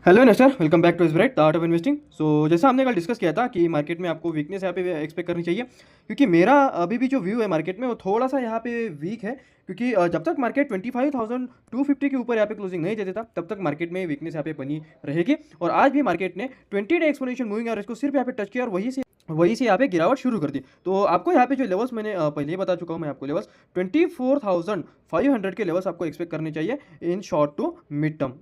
Hello investor, welcome back to इस the art of investing. So जैसा हमने कल डिस्कस किया था कि मार्केट में आपको वीकनेस यहाँ पे एक्सपेक्ट करनी चाहिए, क्योंकि मेरा अभी भी जो व्यू है मार्केट में वो थोड़ा सा यहाँ पे वीक है। क्योंकि जब तक मार्केट 25,250 के ऊपर यहाँ पे क्लोजिंग नहीं दे देता तब तक मार्केट में वीकनेस यहाँ पे बनी रहेगी। और आज भी मार्केट ने 20 डे एक्सपोनेंशियल मूविंग एवरेज को सिर्फ यहाँ पे टच किया और वही से यहाँ पे गिरावट शुरू कर दी। तो आपको यहाँ पे जो लेवल्स मैंने पहले ही बता चुका हूँ, मैं आपको लेवल्स 24,500 के लेवल्स आपको एक्सपेक्ट करने चाहिए in short to mid term.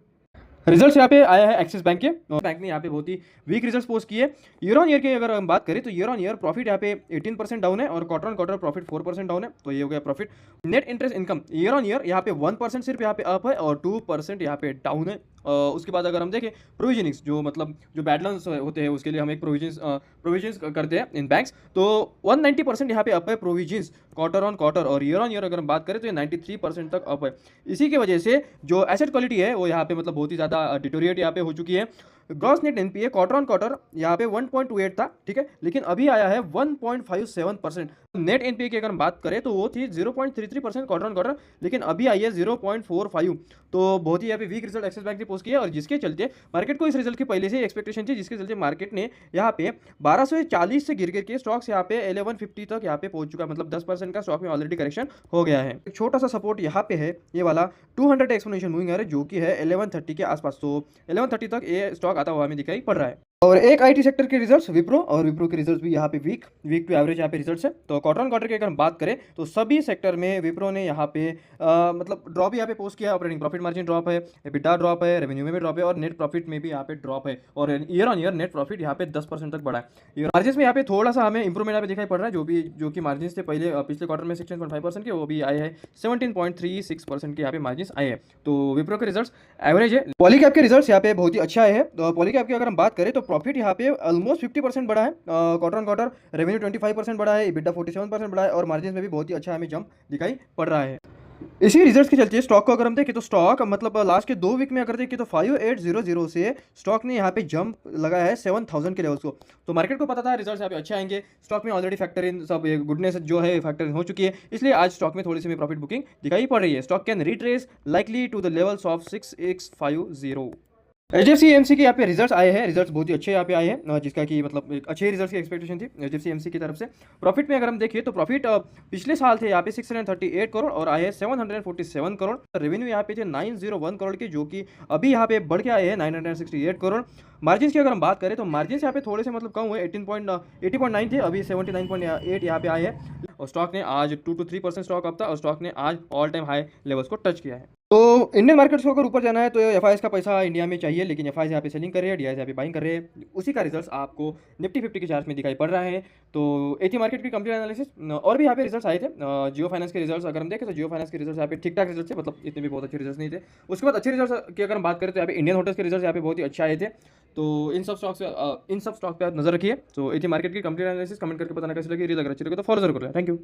Results यहाँ पे आया है एक्सिस बैंक के, और बैंक ने यहाँ पे बहुत ही वीक रिजल्ट्स पोस्ट किए। ईयर ऑन ईयर की अगर हम बात करें तो ईयर ऑन ईयर प्रॉफिट यहाँ पे 18% डाउन है और quarter on quarter profit 4% down है। तो ये हो गया profit. Net interest income year on year यहाँ पे 1% सिर्फ यहाँ पे अप है और 2% यहाँ पे डाउन है। उसके बाद अगर हम देखें प्रोविजनिंग्स, जो मतलब जो बैड लोन्स होते हैं उसके लिए हम एक प्रोविजंस करते हैं इन बैंक्स, तो 190% यहाँ पे अप है प्रोविजंस क्वार्टर ऑन क्वार्टर। और ईयर ऑन ईयर अगर हम बात करें तो ये 93% तक अप है। इसी की वजह से जो एसेट क्वालिटी है वो यहाँ पे मतलब बहुत ही ज़्यादा डिटोरिएट यहाँ पे हो चुकी है। Gross net NPA quarter on quarter यहाँ पे 1.28 था, ठीक है, लेकिन अभी आया है 1.57%। नेट एनपीए की अगर हम बात करें तो वो थी 0.33% क्वार्टर ऑन क्वार्टर, लेकिन अभी आई है 0.45। तो बहुत ही यहाँ पे वीक रिजल्ट एक्सिस बैंक ने पोस्ट किया और जिसके चलते मार्केट को इस रिजल्ट की पहले से एक्सपेक्टेशन थी, जिसके चलते मार्केट ने यहाँ पे 1240 से गिर के स्टॉक्स यहाँ पे 1150 तक यहाँ पे पहुंच चुका है। मतलब 10% का स्टॉक में ऑलरेडी करेक्शन हो गया है। एक छोटा सा सपोर्ट यहाँ पे है, ये वाला 200 एक्सपोनेंशियल मूविंग एवरेज, जो कि है 1130 के आसपास। तो 1130 तक ये स्टॉक आता हुआ हमें दिखाई पड़ रहा है। और एक आईटी सेक्टर के रिजल्ट्स विप्रो, और विप्रो के रिजल्ट्स भी यहाँ पे वीक टू एवरेज यहाँ पे रिजल्ट्स है। तो क्वार्टर ऑन क्वार्टर की अगर हम बात करें तो सभी सेक्टर में विप्रो ने यहाँ पे मतलब ड्रॉप यहाँ पे पोस्ट किया। ऑपरेटिंग प्रॉफिट मार्जिन ड्रॉप है, एबिटा ड्रॉप है, रेवेन्यू में भी ड्रॉप है और नेट प्रॉफिट में भी यहाँ पे ड्रॉप है। और year on year net profit यहाँ पे 10% तक बढ़ा है। मार्जिन में यहाँ पे थोड़ा सा हमें इंप्रूवमेंट यहाँ पे दिखाई पड़ रहा है, जो कि मार्जिन थे पहले पिछले क्वार्टर में 16.5% के, वो भी आए हैं 17.36% के यहाँ पे मार्जिन आए हैं। तो विप्रो के रिजल्ट्स एवरेज है। पॉलीकैप के रिजल्ट्स यहाँ पे बहुत ही अच्छा आए हैं। तो पॉलीकैप की अगर हम बात करें तो प्रॉफिट यहाँ पे ऑलमोस्ट 50% बढ़ा है, क्वार्टर ऑन क्वार्टर रेवेन्यू 25% बढ़ा है, EBITDA 47% बढ़ा है और मार्जिन में भी बहुत ही अच्छा हमें जंप दिखाई पड़ रहा है। इसी रिजल्ट्स के चलते स्टॉक को अगर हम देखें तो स्टॉक मतलब लास्ट के 2 वीक में अगर देखें तो 5800 से स्टॉक ने यहाँ पे जंप लगाया है 7000 के लेवल्स को। तो मार्केट को पता था रिजल्ट्स यहाँ पे अच्छे आएंगे, स्टॉक में ऑलरेडी फैक्टर इन सब गुडनेस जो है फैक्टर इन हो चुकी है, इसलिए आज स्टॉक में थोड़ी सी प्रॉफिट बुकिंग दिखाई पड़ रही है। Stock can retrace likely to the levels of 6x50। HDFC AMC के यहाँ पे रिजल्ट्स आए हैं, रिजल्ट्स बहुत ही अच्छे यहाँ पे आए हैं, जिसका कि मतलब एक अच्छे रिजल्ट्स की एक्सपेक्टेशन थी एचडीएफसी एमसी की तरफ से। प्रॉफिट में अगर हम देखिए तो प्रॉफिट पिछले साल थे यहाँ पे 638 करोड़ और आए हैं 747 करोड़। रेवेन्यू यहाँ पे थे 901 करोड़ के, जो कि अभी यहाँ पे बढ़ के आए हैं 968 करोड़। मार्जिन की अगर हम बात करें तो मार्जिन यहाँ पे थोड़े से मतलब कम हुए, 80.9 थे, अभी 79.8 यहाँ पे आए हैं। और स्टॉक ने आज 2 to 3% स्टॉक अप था और स्टॉक ने आज ऑल टाइम हाई लेवल्स को टच किया है। तो इंडियन मार्केट्स को अगर ऊपर जाना है तो एफआईएस का पैसा इंडिया में चाहिए, लेकिन एफआईएस यहाँ पे सेलिंग कर रहे हैं, डीआईएस यहाँ पे बाइंग कर रहे हैं। उसी का रिजल्ट्स आपको निफ्टी 50 के चार्ट में दिखाई पड़ रहा है। तो एथी मार्केट की कंप्लीट एनालिसिस और भी यहाँ पे रिजल्ट्स आए थे। जियो फाइनेंस के रिजल्ट्स अगर हम देखें तो जियो फाइनेंस के रिजल्ट्स यहाँ पे ठीक ठाक रिजल्ट्स थे, मतलब इतने भी बहुत अच्छे रिजल्ट्स नहीं थे। उसके बाद अच्छे रिजल्ट्स की अगर हम बात करें तो यहाँ पे इंडियन होटल्स के रिजल्ट्स यहाँ पे बहुत ही अच्छे आए थे। तो इन सब स्टॉक पे आप नजर रखिए। तो एथी मार्केट की कंप्लीट एनालिसिस कमेंट करके बताना कैसे लगी, रील अगर अच्छी लगे तो फॉलो जरूर करें। Thank you.